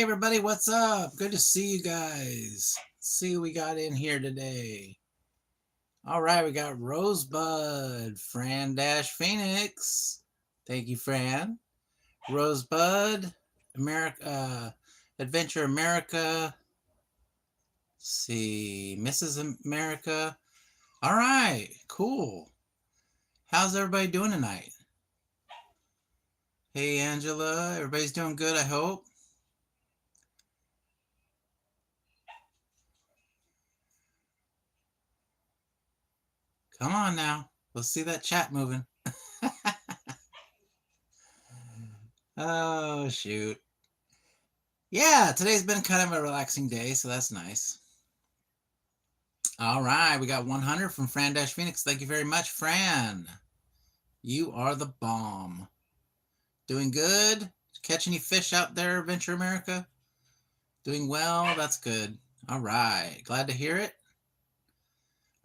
everybody, what's up? Good to see you guys. Let's see what we got in here today. All right, we got Rosebud, Fran Dash Phoenix. Thank you, Fran. Rosebud, America, Adventure America. Let's see, Mrs. America. All right, cool. How's everybody doing tonight? Hey, Angela. Everybody's doing good, I hope. Come on now. Let's see that chat moving. Oh, shoot. Yeah, today's been kind of a relaxing day, so that's nice. All right, we got 100 from Fran Dash Phoenix. Thank you very much, Fran. You are the bomb. Doing good? Catch any fish out there, Adventure America? Doing well? That's good. All right. Glad to hear it.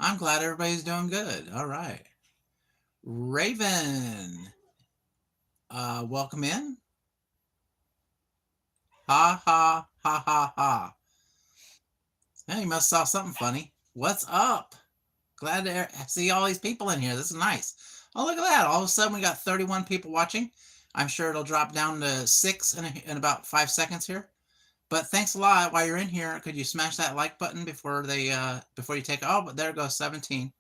I'm glad everybody's doing good. All right. Raven. Welcome in. Ha, ha, ha, ha, ha. Hey, you must saw something funny. What's up? Glad to see all these people in here. This is nice. Oh, look at that. All of a sudden, we got 31 people watching. I'm sure it'll drop down to 6 in about 5 seconds here. But thanks a lot. While you're in here, could you smash that like button before you take? Oh, but there goes 17.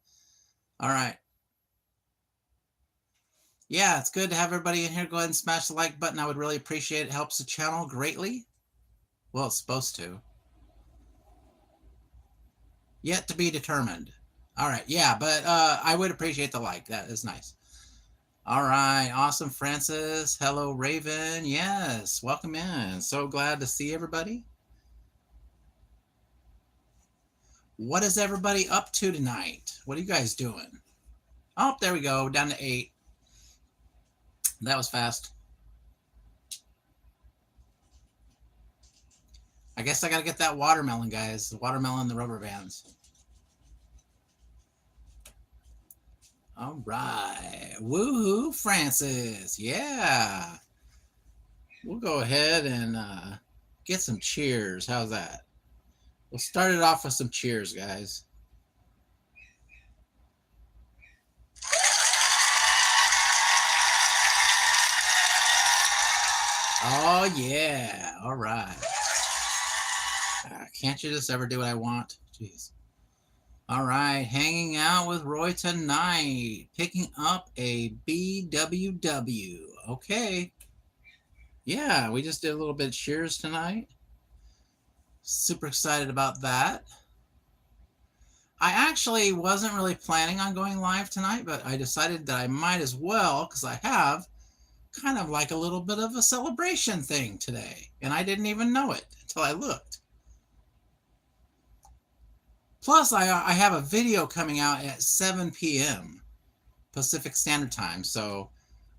All right. Yeah, it's good to have everybody in here. Go ahead and smash the like button. I would really appreciate it. It helps the channel greatly. Well, it's supposed to. Yet to be determined. All right. Yeah, but I would appreciate the like. That is nice. All right. Awesome, Francis. Hello, Raven. Yes. Welcome in. So glad to see everybody. What is everybody up to tonight? What are you guys doing? Oh, there we go. Down to 8. That was fast. I guess I got to get that watermelon, guys. The watermelon and the rubber bands. All right. Woohoo, Francis. Yeah. We'll go ahead and get some cheers. How's that? We'll start it off with some cheers, guys. Oh, yeah. All right. Can't you just ever do what I want? Jeez. All right. Hanging out with Roy tonight. Picking up a BWW. Okay. Yeah, we just did a little bit of cheers tonight. Super excited about that. I actually wasn't really planning on going live tonight, but I decided that I might as well because I have kind of like a little bit of a celebration thing today, and I didn't even know it until I looked. Plus, I have a video coming out at 7 p.m. Pacific Standard Time, so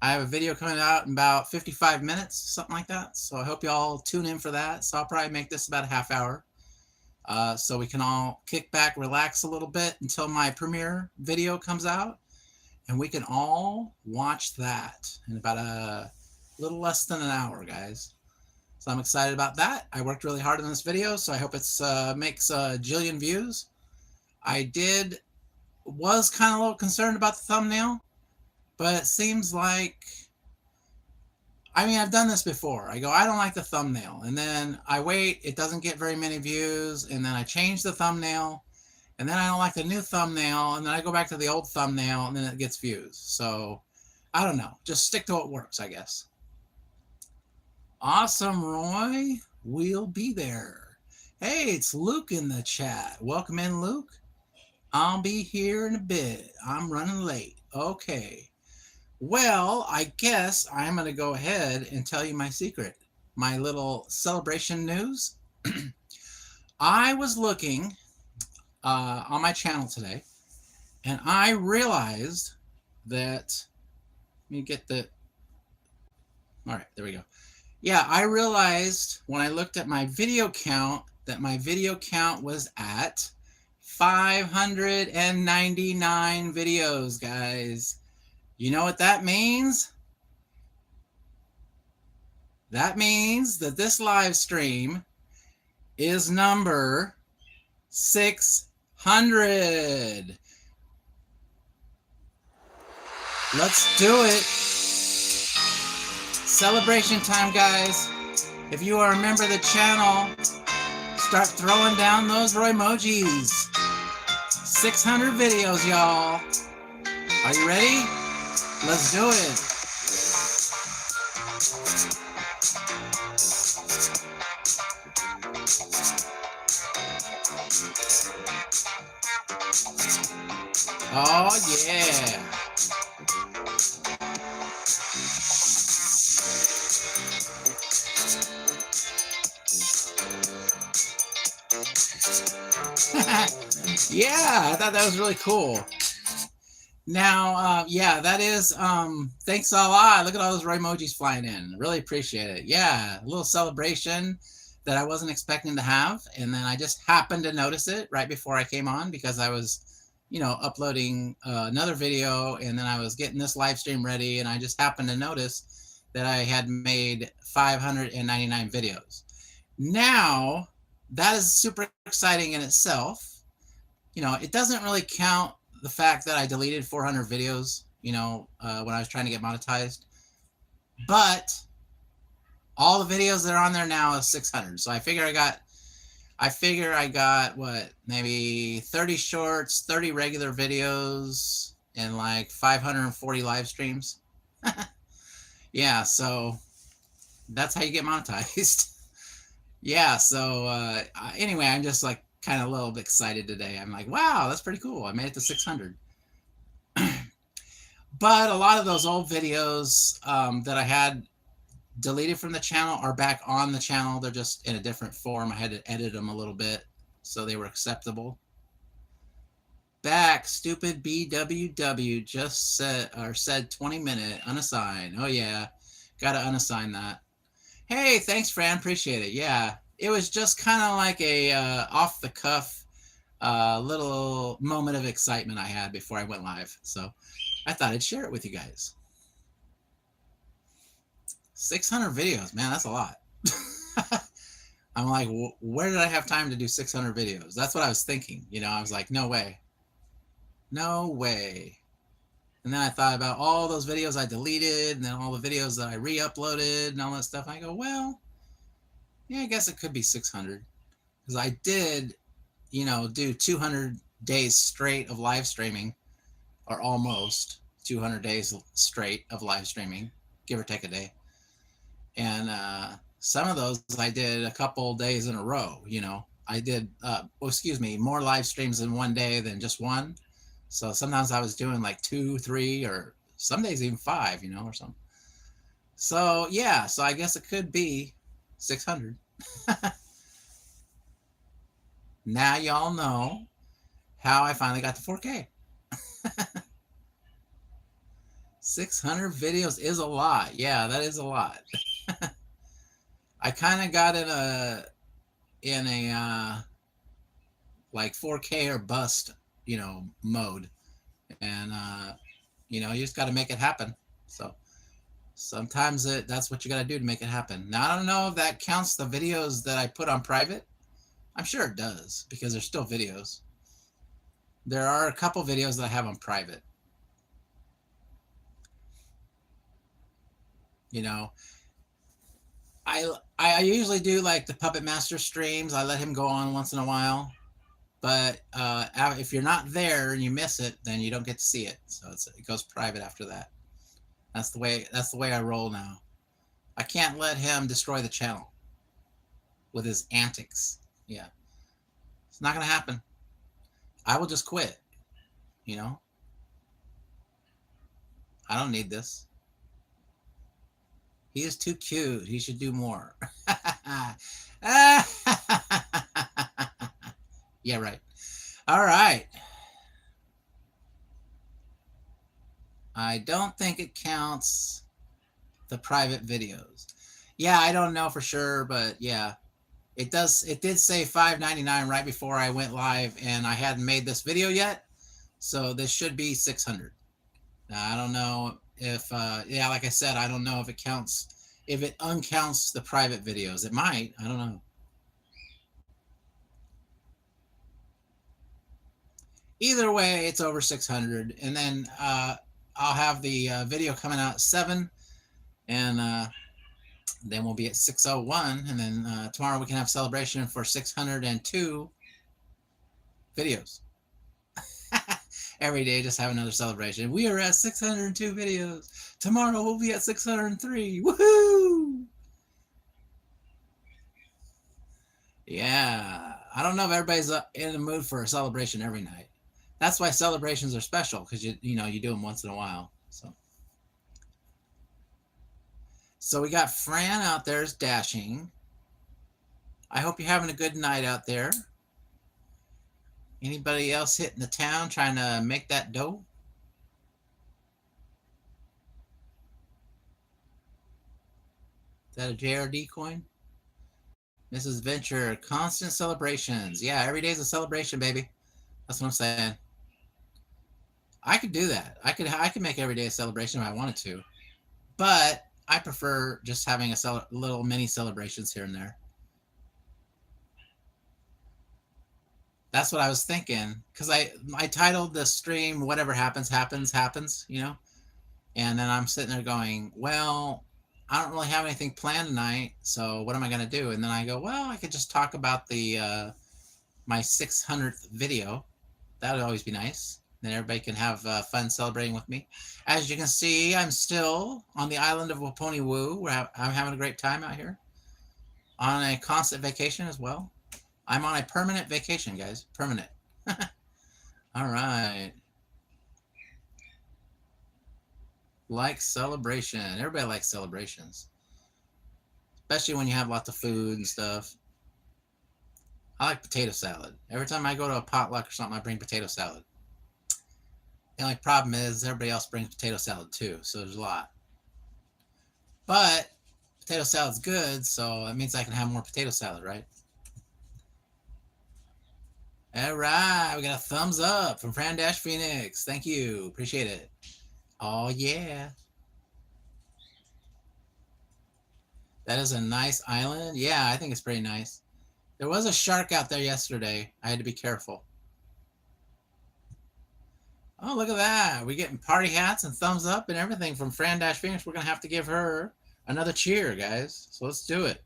I have a video coming out in about 55 minutes, something like that. So I hope y'all tune in for that. So I'll probably make this about a half hour. So we can all kick back, relax a little bit until my premiere video comes out. And we can all watch that in about a little less than an hour, guys. So I'm excited about that. I worked really hard on this video, so I hope it's makes a jillion views. I was kind of a little concerned about the thumbnail, but it seems like, I mean, I've done this before. I go, I don't like the thumbnail. And then I wait, it doesn't get very many views. And then I change the thumbnail. And then I don't like the new thumbnail. And then I go back to the old thumbnail and then it gets views. So I don't know. Just stick to what works, I guess. Awesome, Roy. We'll be there. Hey, it's Luke in the chat. Welcome in, Luke. I'll be here in a bit. I'm running late. Okay. Well, I guess I'm going to go ahead and tell you my secret, my little celebration news. I was looking on my channel today, and I realized that, let me get the, all right, there we go. Yeah, I realized when I looked at my video count that my video count was at 599 videos, guys. You know what that means? That means that this live stream is number 600. Let's do it. Celebration time, guys. If you are a member of the channel, start throwing down those emojis. 600 videos, y'all. Are you ready? Let's do it. Oh, yeah. Yeah, I thought that was really cool. Now, yeah, that is, thanks a lot. Look at all those emojis flying in. Really appreciate it. Yeah, a little celebration that I wasn't expecting to have. And then I just happened to notice it right before I came on because I was, you know, uploading another video, and then I was getting this live stream ready, and I just happened to notice that I had made 599 videos. Now, that is super exciting in itself. You know, it doesn't really count the fact that I deleted 400 videos, you know, when I was trying to get monetized. But all the videos that are on there now is 600. So I figure I got what, maybe 30 shorts, 30 regular videos, and like 540 live streams. Yeah, so that's how you get monetized. Yeah, so anyway, I'm just like kind of a little bit excited today. I'm like, wow, that's pretty cool. I made it to 600. But a lot of those old videos that I had deleted from the channel are back on the channel. They're just in a different form. I had to edit them a little bit so they were acceptable. Back, stupid BWW just said 20-minute unassigned. Oh yeah, gotta unassign that. Hey, thanks, Fran. Appreciate it. Yeah, it was just kind of like a off the cuff little moment of excitement I had before I went live. So I thought I'd share it with you guys. 600 videos, man, that's a lot. I'm like, where did I have time to do 600 videos? That's what I was thinking. You know, I was like, no way. No way. And then I thought about all those videos I deleted, and then all the videos that I re-uploaded and all that stuff. I go, well, yeah, I guess it could be 600. Because I did, you know, do 200 days straight of live streaming, or almost 200 days straight of live streaming, give or take a day. And some of those I did a couple days in a row, you know. I did, more live streams in one day than just one. So sometimes I was doing like 2, 3, or some days even 5, you know, or something. So yeah, so I guess it could be 600. Now y'all know how I finally got to 4K. 600 videos is a lot. Yeah, that is a lot. I kind of got in a like 4K or bust, you know, mode. And you know, you just got to make it happen. So sometimes that's what you got to do to make it happen. Now, I don't know if that counts the videos that I put on private. I'm sure it does, because they're still videos. There are a couple videos that I have on private. You know, I usually do like the Puppet Master streams. I let him go on once in a while. But if you're not there and you miss it, then you don't get to see it. So it goes private after that. That's the way I roll now. I can't let him destroy the channel with his antics. Yeah. It's not going to happen. I will just quit. You know? I don't need this. He is too cute. He should do more. Yeah, right. All right. I don't think it counts the private videos. Yeah, I don't know for sure, but yeah, it does. It did say $5.99 right before I went live, and I hadn't made this video yet, so this should be 600. Now, I don't know if, yeah, like I said, I don't know if it counts if it uncounts the private videos. It might. I don't know. Either way, it's over 600. And then I'll have the video coming out at 7. And then we'll be at 601. And then tomorrow we can have celebration for 602 videos. Every day, just have another celebration. We are at 602 videos. Tomorrow we'll be at 603. Woohoo! Yeah. I don't know if everybody's in the mood for a celebration every night. That's why celebrations are special, because you do them once in a while. So we got Fran out there is dashing. I hope you're having a good night out there. Anybody else hitting the town trying to make that dough? Is that a JRD coin? Mrs. Venture, constant celebrations. Yeah, every day's a celebration, baby. That's what I'm saying. I could do that. I could make every day a celebration if I wanted to. But I prefer just having a little mini celebrations here and there. That's what I was thinking, because I titled the stream "Whatever Happens, Happens, Happens," and then I'm sitting there going, well, I don't really have anything planned tonight, so what am I going to do? And then I go, well, I could just talk about the my 600th video. That would always be nice. Then everybody can have fun celebrating with me. As you can see, I'm still on the island of Waponi Woo. I'm having a great time out here on a constant vacation as well. I'm on a permanent vacation, guys. Permanent. All right. Like celebration. Everybody likes celebrations. Especially when you have lots of food and stuff. I like potato salad. Every time I go to a potluck or something, I bring potato salad. The only problem is everybody else brings potato salad too, so there's a lot. But potato salad's good, so it means I can have more potato salad, right? All right, we got a thumbs up from Fran Dash Phoenix. Thank you. Appreciate it. Oh, yeah. That is a nice island. Yeah, I think it's pretty nice. There was a shark out there yesterday. I had to be careful. Oh, look at that. We're getting party hats and thumbs up and everything from Fran Dash Phoenix. We're going to have to give her another cheer, guys. So let's do it.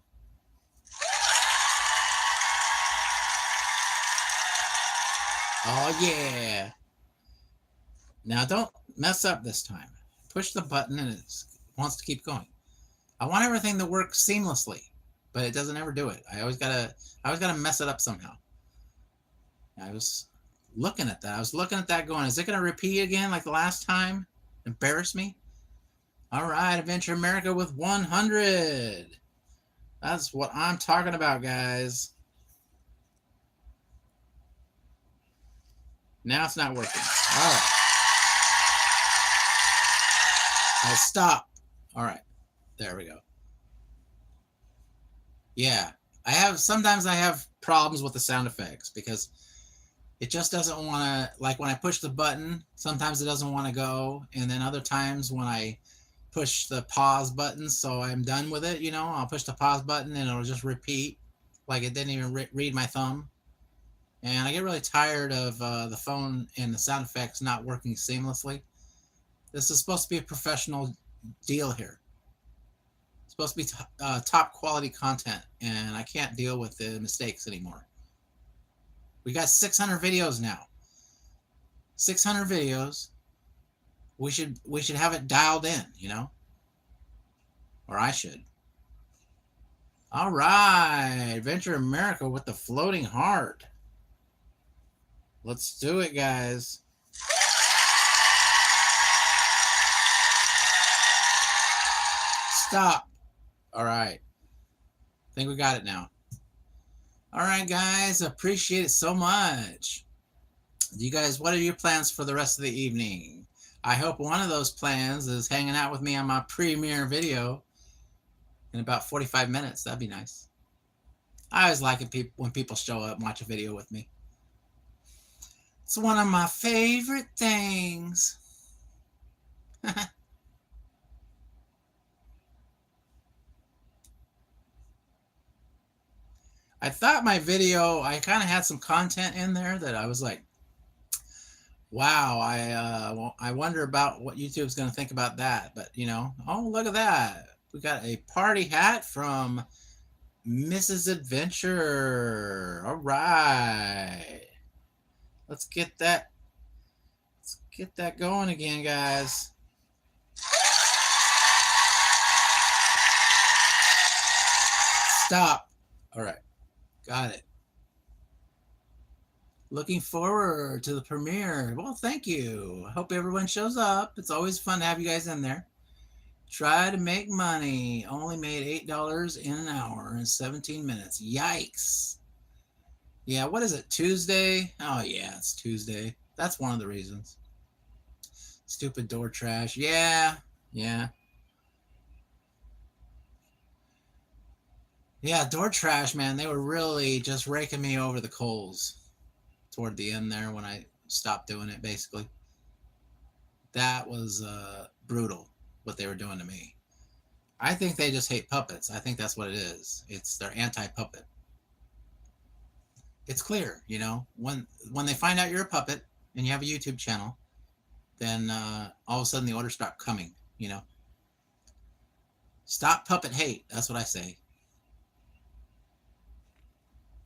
Oh, yeah. Now, don't mess up this time. Push the button and it wants to keep going. I want everything to work seamlessly, but it doesn't ever do it. I always gotta mess it up somehow. I was looking at that. I was looking at that going, is it going to repeat again like the last time? Embarrass me? All right, Adventure America with 100. That's what I'm talking about, guys. Now it's not working. All right. I'll stop. All right. There we go. Yeah. Sometimes I have problems with the sound effects because it just doesn't want to, like when I push the button, sometimes it doesn't want to go. And then other times when I push the pause button, so I'm done with it, I'll push the pause button and it'll just repeat like it didn't even read my thumb. And I get really tired of the phone and the sound effects not working seamlessly. This is supposed to be a professional deal here. It's supposed to be top quality content, and I can't deal with the mistakes anymore. We got 600 videos now. 600 videos. We should have it dialed in, Or I should. All right, Adventure America with the floating heart. Let's do it, guys. Stop. All right. I think we got it now. All right, guys. Appreciate it so much. You guys, what are your plans for the rest of the evening? I hope one of those plans is hanging out with me on my premiere video in about 45 minutes. That'd be nice. I always like it when people show up and watch a video with me. It's one of my favorite things. I thought my video, I kind of had some content in there that I was like, wow, I wonder about what YouTube's going to think about that. But, you know, oh, look at that. We got a party hat from Mrs. Adventure. All right. Let's get that. Let's get that going again, guys. Stop. All right. Got it. Looking forward to the premiere. Well, thank you. I hope everyone shows up. It's always fun to have you guys in there. Try to make money. Only made $8 in an hour and 17 minutes. Yikes. Yeah, what is it? Tuesday? Oh, yeah, it's Tuesday. That's one of the reasons. Stupid door trash. Yeah, yeah. Yeah, door trash, man. They were really just raking me over the coals toward the end there when I stopped doing it, basically. That was brutal, what they were doing to me. I think they just hate puppets. I think that's what it is. It's their anti-puppet. It's clear, you know, when they find out you're a puppet and you have a YouTube channel, then all of a sudden the orders start coming, you know. Stop puppet hate. That's what I say.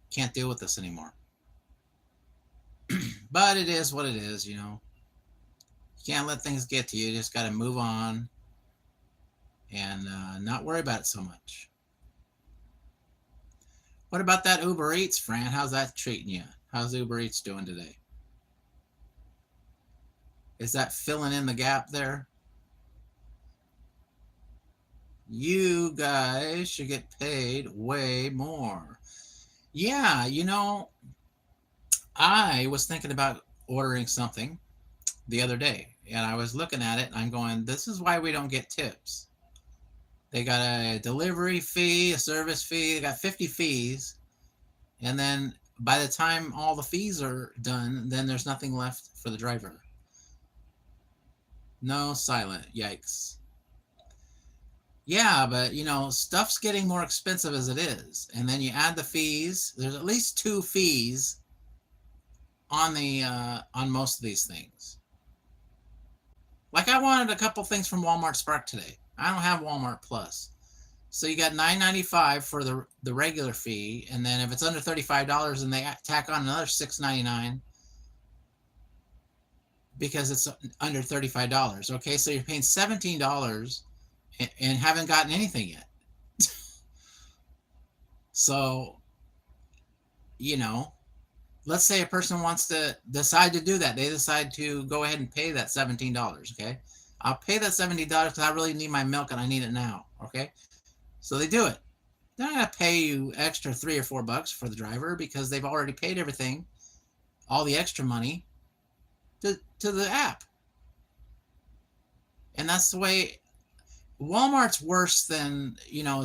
Can't deal with this anymore. But it is what it is, you know. You can't let things get to you. You just got to move on and not worry about it so much. What about that Uber Eats, Fran? How's that treating you? How's Uber Eats doing today? Is that filling in the gap there? You guys should get paid way more. Yeah, you know, I was thinking about ordering something the other day, and I was looking at it, and I'm going, this is why we don't get tips. They got a delivery fee, a service fee, they got 50 fees, and then by the time all the fees are done, then there's nothing left for the driver. No, silent. Yikes. Yeah, but you know, stuff's getting more expensive as it is, and then you add the fees. There's at least 2 fees on the on most of these things. Like I wanted a couple things from Walmart Spark today. I don't have Walmart Plus, so you got $9.95 for the regular fee, and then if it's under $35, and they tack on another $6.99 because it's under $35. Okay, so you're paying $17 and haven't gotten anything yet. So, you know, let's say a person wants to decide to do that. They decide to go ahead and pay that $17, okay? I'll pay that $17 because I really need my milk and I need it now, okay? So they do it. They're not going to pay you extra $3 or $4 for the driver because they've already paid everything, all the extra money to the app. And that's the way. Walmart's worse than, you know,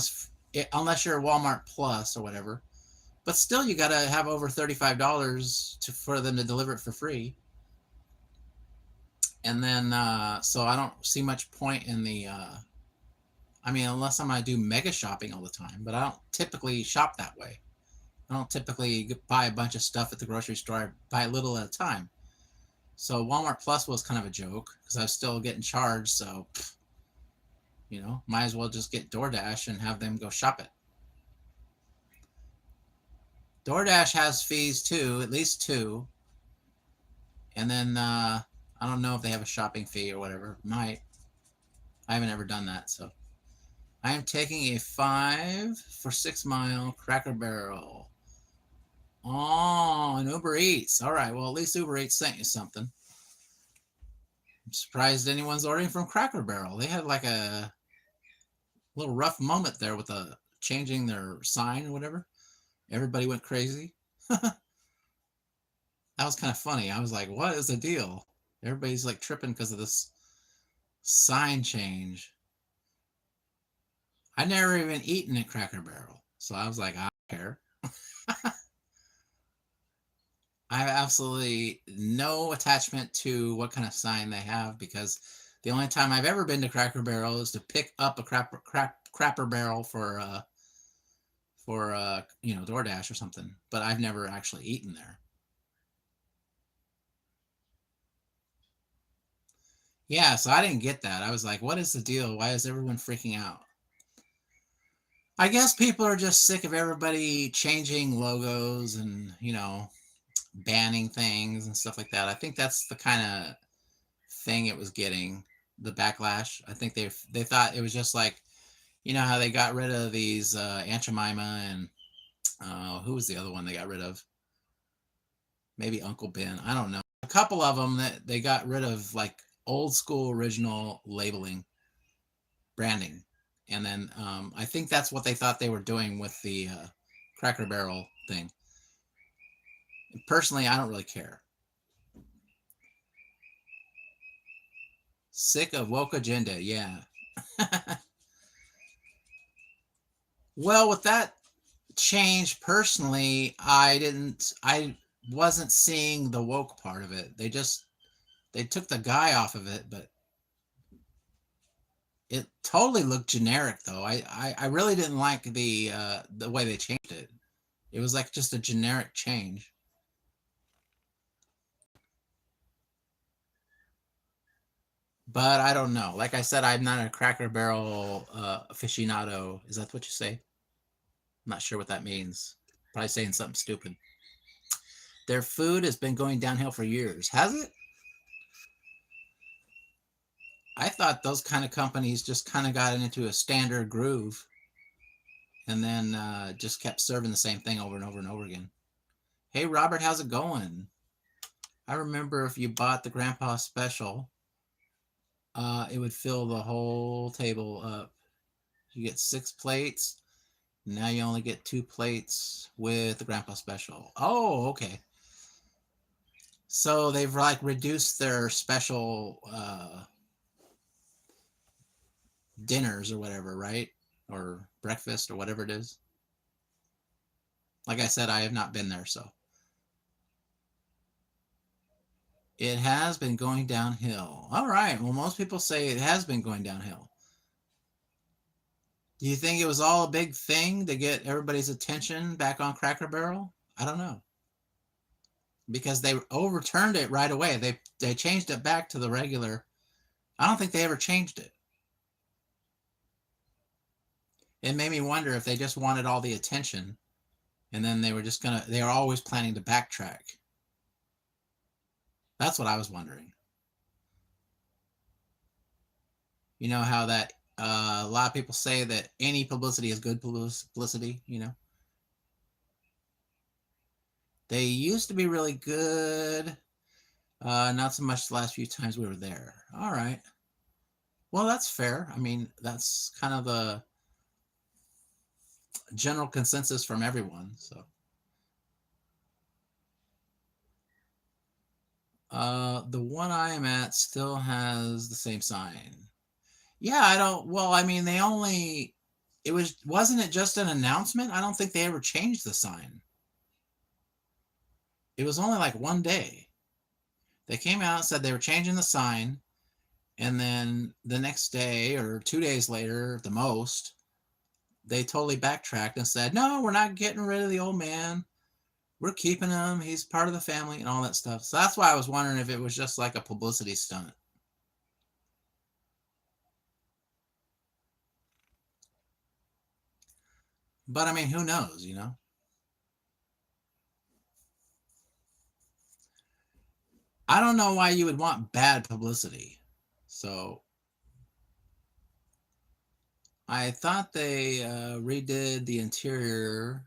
unless you're a Walmart Plus or whatever. But still, you got to have over $35 for them to deliver it for free. And then, so I don't see much point in the, I mean, unless I'm going to do mega shopping all the time. But I don't typically shop that way. I don't typically buy a bunch of stuff at the grocery store. I buy a little at a time. So Walmart Plus was kind of a joke because I was still getting charged. So, you know, might as well just get DoorDash and have them go shop it. DoorDash has fees too, at least 2. And then I don't know if they have a shopping fee or whatever. Might. I haven't ever done that. So I am taking a 5 for 6 Mile Cracker Barrel. Oh, and Uber Eats. All right. Well, at least Uber Eats sent you something. I'm surprised anyone's ordering from Cracker Barrel. They had like a little rough moment there with changing their sign or whatever. Everybody went crazy. That was kind of funny. I was like, what is the deal? Everybody's like tripping because of this sign change. I never even eaten at Cracker Barrel. So I was like, I don't care. I have absolutely no attachment to what kind of sign they have because the only time I've ever been to Cracker Barrel is to pick up a Crapper Barrel for for DoorDash or something, but I've never actually eaten there. Yeah, so I didn't get that. I was like, what is the deal? Why is everyone freaking out? I guess people are just sick of everybody changing logos and, banning things and stuff like that. I think that's the kind of thing it was getting, the backlash. I think they thought it was just like, how they got rid of these Aunt Jemima and who was the other one they got rid of? Maybe Uncle Ben. I don't know. A couple of them that they got rid of, like old school original labeling, branding. And then I think that's what they thought they were doing with the Cracker Barrel thing. Personally, I don't really care. Sick of woke agenda, yeah. Well, with that change, personally, I wasn't seeing the woke part of it. They took the guy off of it, but it totally looked generic, though. I really didn't like the way they changed it. It was like just a generic change. But I don't know. Like I said, I'm not a Cracker Barrel aficionado. Is that what you say? I'm not sure what that means. Probably saying something stupid. Their food has been going downhill for years. Has it? I thought those kind of companies just kind of got into a standard groove and then just kept serving the same thing over and over and over again. Hey, Robert, how's it going? I remember if you bought the Grandpa Special, it would fill the whole table up. You get 6 plates. Now you only get 2 plates with the Grandpa Special. Oh, okay. So they've like reduced their special dinners or whatever, right? Or breakfast or whatever it is. Like I said, I have not been there, so. It has been going downhill. All right. Well, most people say it has been going downhill. Do you think it was all a big thing to get everybody's attention back on Cracker Barrel? I don't know. Because they overturned it right away. They changed it back to the regular. I don't think they ever changed it. It made me wonder if they just wanted all the attention and then they were always planning to backtrack. That's what I was wondering. You know how that a lot of people say that any publicity is good publicity, They used to be really good. Not so much the last few times we were there. All right. Well, that's fair. I mean, that's kind of the general consensus from everyone. So, the one I am at still has the same sign. Yeah, I don't. Well, I mean, wasn't it just an announcement? I don't think they ever changed the sign. It was only like one day. They came out and said they were changing the sign, and then the next day or 2 days later, the most, they totally backtracked and said, no, we're not getting rid of the old man. We're keeping him. He's part of the family and all that stuff. So that's why I was wondering if it was just like a publicity stunt. But I mean, who knows, I don't know why you would want bad publicity. So I thought they redid the interior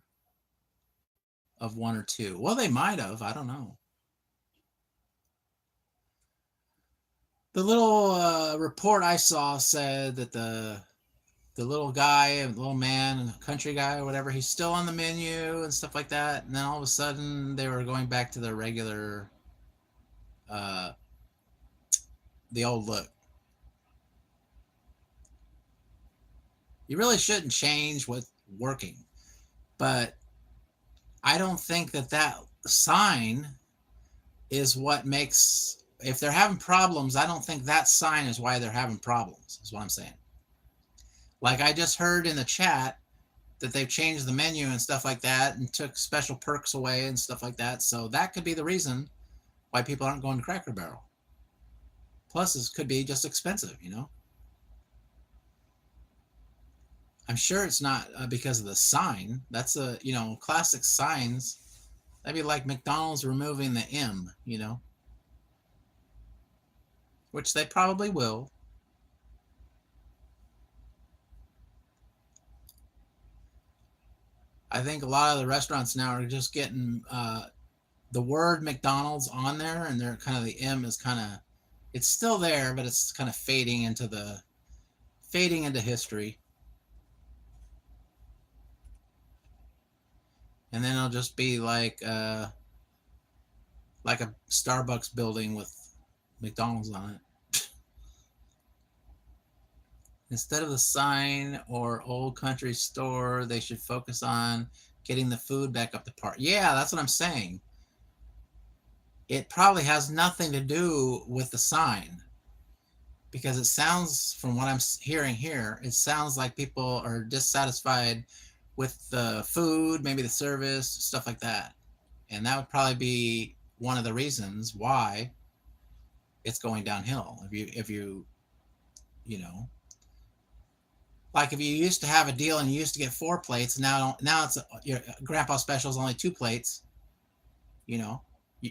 of 1 or 2. Well, they might have. I don't know. The little report I saw said that the little guy, little man, country guy or whatever, he's still on the menu and stuff like that. And then all of a sudden they were going back to their regular, the old look. You really shouldn't change what's working. But I don't think that sign is what makes, if they're having problems, I don't think that sign is why they're having problems, is what I'm saying. Like I just heard in the chat, that they've changed the menu and stuff like that and took special perks away and stuff like that. So that could be the reason why people aren't going to Cracker Barrel. Plus, it could be just expensive, you know. I'm sure it's not because of the sign. That's a, you know, classic signs. That'd be like McDonald's removing the M, you know, which they probably will. I think a lot of the restaurants now are just getting the word McDonald's on there, and they're kind of, the M is kind of, it's still there, but it's kind of fading into history. And then it'll just be like a Starbucks building with McDonald's on it. Instead of the sign or old country store, they should focus on getting the food back up the part. Yeah, that's what I'm saying. It probably has nothing to do with the sign, because it sounds, from what I'm hearing here, it sounds like people are dissatisfied with the food, maybe the service, stuff like that. And that would probably be one of the reasons why it's going downhill. If you know, like if you used to have a deal and you used to get 4 plates, now it's your grandpa special is only 2 plates. You know,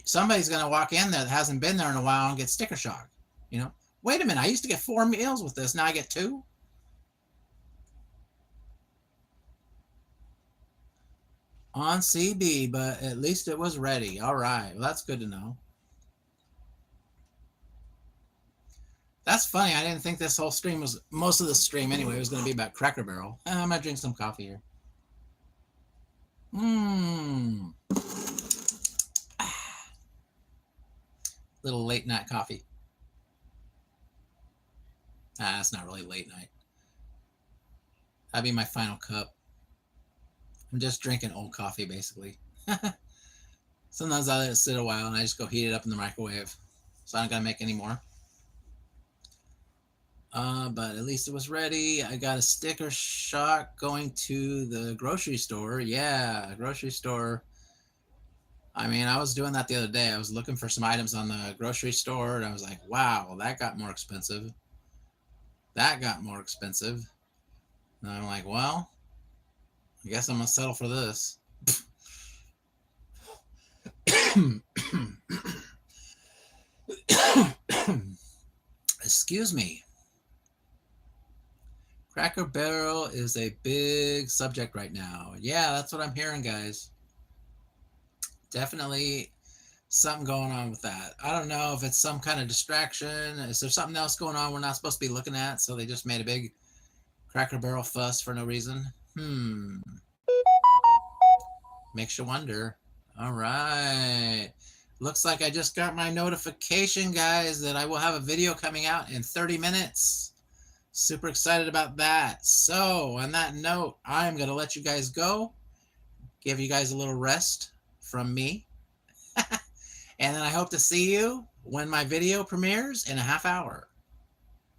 somebody's going to walk in there that hasn't been there in a while and get sticker shock. You know, wait a minute, I used to get 4 meals with this, now I get 2. On CB, but at least it was ready. All right, well, that's good to know. That's funny. I didn't think this whole stream was, most of the stream anyway, was going to be about Cracker Barrel. I'm going to drink some coffee here. Little late night coffee. It's not really late night. That'd be my final cup. I'm just drinking old coffee, basically. Sometimes I let it sit a while and I just go heat it up in the microwave. So I don't got to make any more. But at least it was ready. I got a sticker shock going to the grocery store. Yeah, grocery store. I mean, I was doing that the other day. I was looking for some items on the grocery store, and I was like, wow, that got more expensive. That got more expensive. And I'm like, well, I guess I'm going to settle for this. Excuse me. Cracker Barrel is a big subject right now. Yeah, that's what I'm hearing, guys. Definitely something going on with that. I don't know if it's some kind of distraction. Is there something else going on we're not supposed to be looking at? So they just made a big Cracker Barrel fuss for no reason. Makes you wonder. All right. Looks like I just got my notification, guys, that I will have a video coming out in 30 minutes. Super excited about that. So on that note, I'm going to let you guys go. Give you guys a little rest from me. And then I hope to see you when my video premieres in a half hour.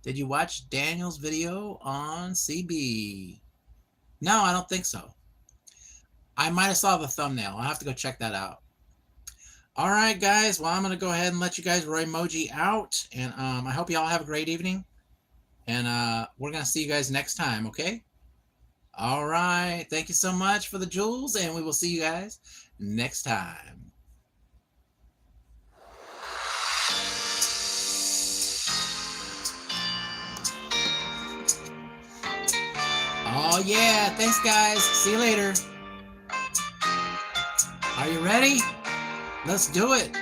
Did you watch Daniel's video on CB? No, I don't think so. I might have saw the thumbnail. I'll have to go check that out. All right, guys. Well, I'm going to go ahead and let you guys Roymoji out. And I hope you all have a great evening. And we're going to see you guys next time, okay? All right. Thank you so much for the jewels, and we will see you guys next time. Oh, yeah. Thanks, guys. See you later. Are you ready? Let's do it.